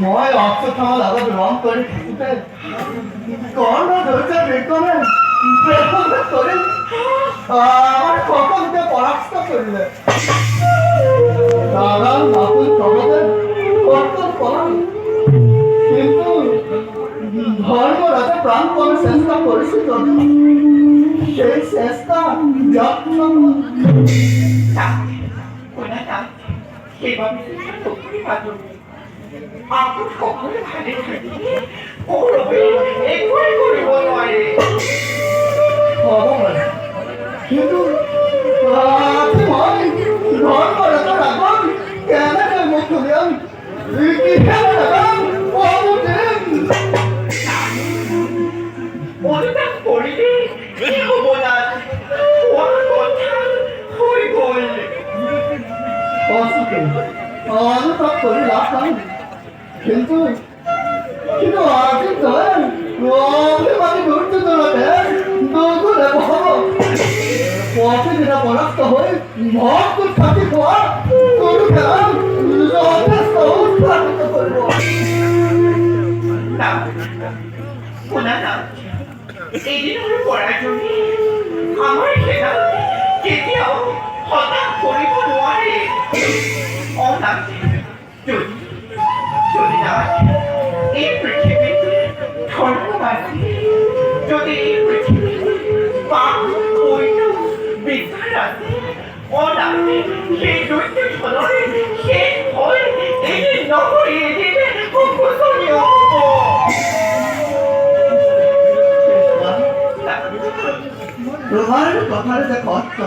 মই অক্ষর আবার রং করে কোন ধরছে বেকনে করে আমার কখনকে পরাস্ত করলে দাদা বাপুর জগতে কত পড়া কিন্তু ধর্ম রাজা প্রাণপণে চেষ্টা করেছি যদি সেই চেষ্টা যত্ন aku সকলে ভালো থাকি ওরবে একই করিব নয় কিন্তু আপনি ঘর করে তো রাখুন কেন মুখ খুলিয়ান কি কেন রাখুন ওটা করিলে কি হব না ওর কথা হই বল অসুখে অনুভব করে লাভ নাই কিন্তু কিন্তু আগে তো অভিমানী ঘুরতে চলাতে দুগুণে বড় পথে যেটা পরাস্ত হয়ে ভক্ত সাথী হওয়া গরু খেলা যথেষ্ট উৎসাহিত করব না শোনা না এই দিনগুলো পড়ার জন্য আমার সেটা কেতিয়াও হতাশ কৰিব নোৱাৰে অনাথ যদি যদি না এই পৃথিৱীত ধৰ্মবাদী যদি এই পৃথিৱীত পাপ পুণ্য বিচাৰ আছে অনাথ সেই দৈত্যজনৰে শেষ হৈ এদিন নহৈ এদিন শোচনীয় হ'ব তোমার কথার যে কষ্ট